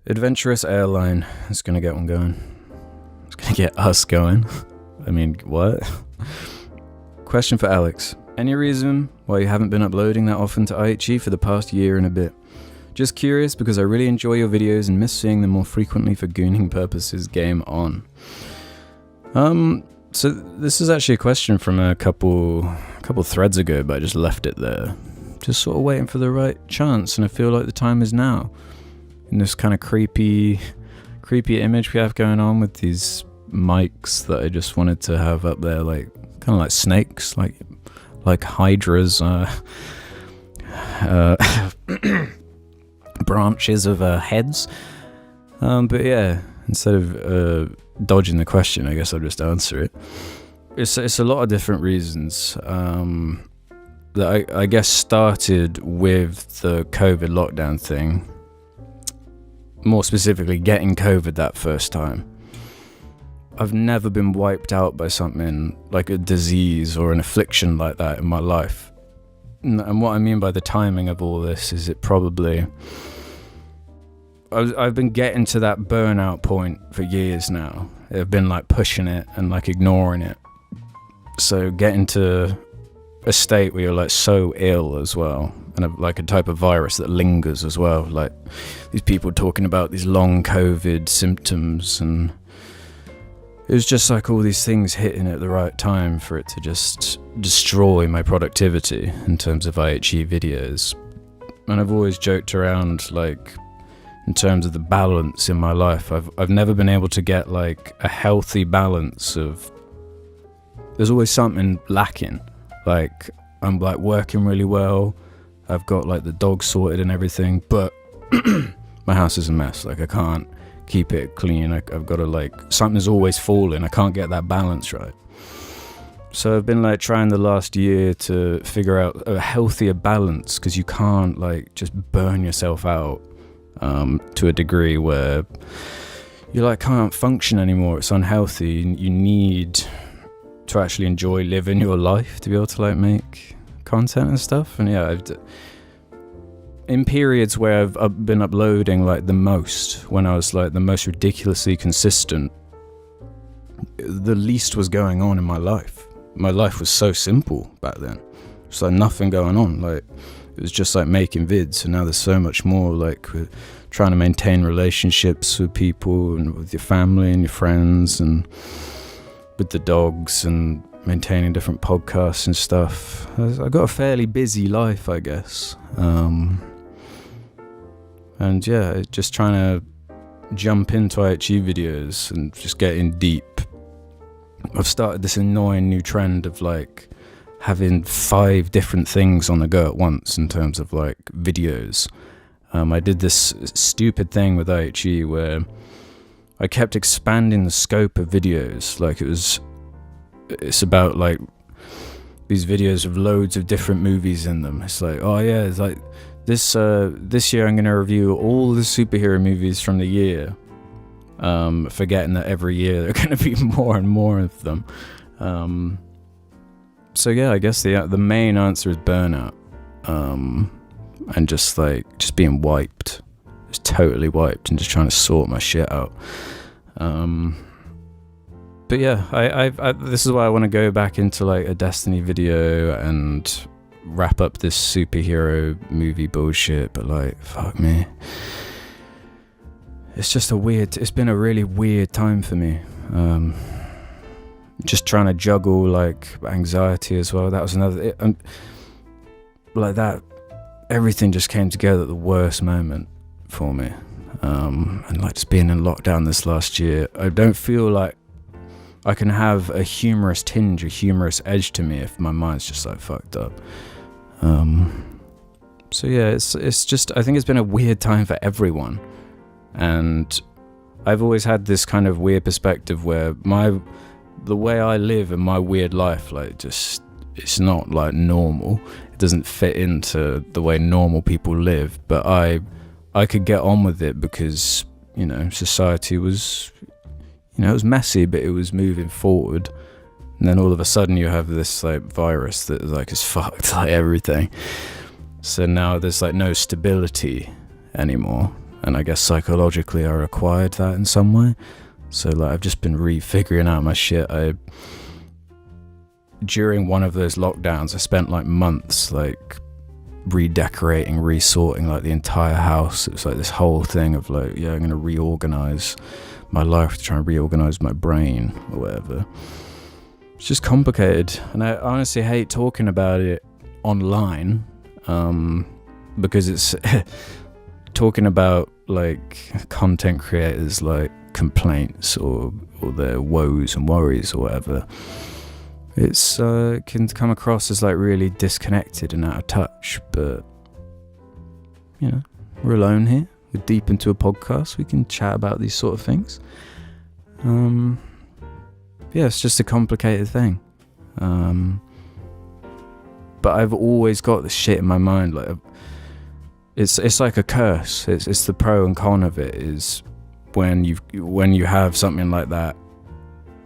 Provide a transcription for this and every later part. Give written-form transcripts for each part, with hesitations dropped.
Adventurous Airline is going to get one going. It's going to get us going. I mean, what? Question for Alex. Any reason why you haven't been uploading that often to IHE for the past year and a bit? Just curious because I really enjoy your videos and miss seeing them more frequently for gooning purposes. Game on. So this is actually a question from a couple threads ago, but I just left it there. Just sort of waiting for the right chance, and I feel like the time is now. In this kind of creepy image we have going on with these mics that I just wanted to have up there, like kind of like snakes, like hydras, branches of heads. But yeah, instead of dodging the question, I guess I'll just answer it. It's a lot of different reasons that I guess started with the COVID lockdown thing. More specifically, getting COVID that first time. I've never been wiped out by something like a disease or an affliction like that in my life. And what I mean by the timing of all this is it probably... I've been getting to that burnout point for years now. I've been like pushing it and like ignoring it. So getting to a state where you're like so ill as well, and like a type of virus that lingers as well, like these people talking about these long COVID symptoms, and it was just like all these things hitting at the right time for it to just destroy my productivity in terms of IHE videos. And I've always joked around, like, in terms of the balance in my life, I've never been able to get like a healthy balance of, there's always something lacking. Like, I'm like working really well, I've got like the dog sorted and everything, but my house is a mess. Like, I can't keep it clean. I've got to, like, something's always falling. I can't get that balance right. So I've been like trying the last year to figure out a healthier balance, because you can't like just burn yourself out to a degree where you like can't function anymore. It's unhealthy. You need to actually enjoy living your life to be able to like make content and stuff. And yeah, in periods where I've been uploading like the most, when I was like the most ridiculously consistent, the least was going on in my life. My life was so simple back then. It's like nothing going on. Like, it was just like making vids, and now there's so much more. Like, we're trying to maintain relationships with people and with your family and your friends and with the dogs, and maintaining different podcasts and stuff. I've got a fairly busy life, I guess. And yeah, just trying to jump into IHE videos and just get in deep. I've started this annoying new trend of like having 5 different things on the go at once in terms of like videos. I did this stupid thing with IHE where I kept expanding the scope of videos. Like, it's about like these videos of loads of different movies in them. It's like, oh yeah, it's like this year I'm going to review all the superhero movies from the year, forgetting that every year there are going to be more and more of them. So yeah, I guess the main answer is burnout, and just being wiped. Just totally wiped and just trying to sort my shit out. But yeah, I this is why I want to go back into like a Destiny video and wrap up this superhero movie bullshit. But like, fuck me, it's been a really weird time for me. Just trying to juggle like anxiety as well. That was another, like that, everything just came together at the worst moment for me. And like just being in lockdown this last year, I don't feel like I can have a humorous tinge, a humorous edge to me if my mind's just like fucked up. So yeah, it's just, I think it's been a weird time for everyone. And I've always had this kind of weird perspective where the way I live in my weird life, like, just, it's not like normal. It doesn't fit into the way normal people live, but I could get on with it because, you know, society was, you know, it was messy, but it was moving forward. And then all of a sudden you have this like virus that like has fucked like everything. So now there's like no stability anymore. and I guess psychologically I required that in some way. So like I've just been refiguring out my shit. During one of those lockdowns, I spent like months like redecorating, resorting like the entire house. It was like this whole thing of like, yeah, I'm gonna reorganize my life to try and reorganize my brain or whatever. It's just complicated, and I honestly hate talking about it online, because it's talking about like content creators like complaints or their woes and worries or whatever. It's can come across as like really disconnected and out of touch, but you know, we're alone here. We're deep into a podcast. We can chat about these sort of things. Yeah, it's just a complicated thing. But I've always got this shit in my mind. Like, it's like a curse. It's the pro and con of it. Is when you have something like that,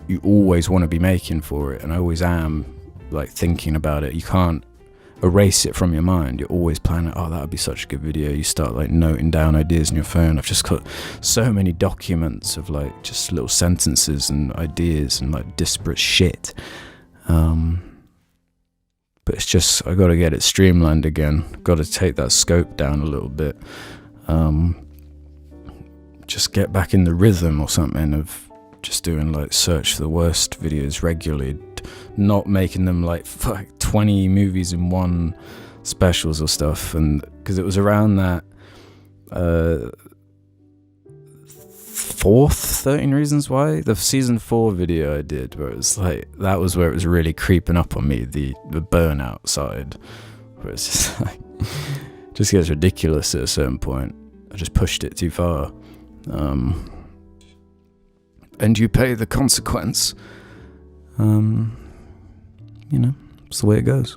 you always want to be making for it, and I always am like thinking about it. You can't erase it from your mind. You're always planning, oh, that would be such a good video. You start like noting down ideas in your phone. I've just got so many documents of like just little sentences and ideas and like disparate shit. But it's just, I got to get it streamlined again. Got to take that scope down a little bit. Just get back in the rhythm or something of just doing like search for the worst videos regularly, not making them like 20 movies in one specials or stuff. And because it was around that fourth 13 Reasons Why, the season 4 video I did, where it was like, that was where it was really creeping up on me, the burnout side, where it's just like just gets ridiculous at a certain point. I just pushed it too far. And you pay the consequence. You know, it's the way it goes.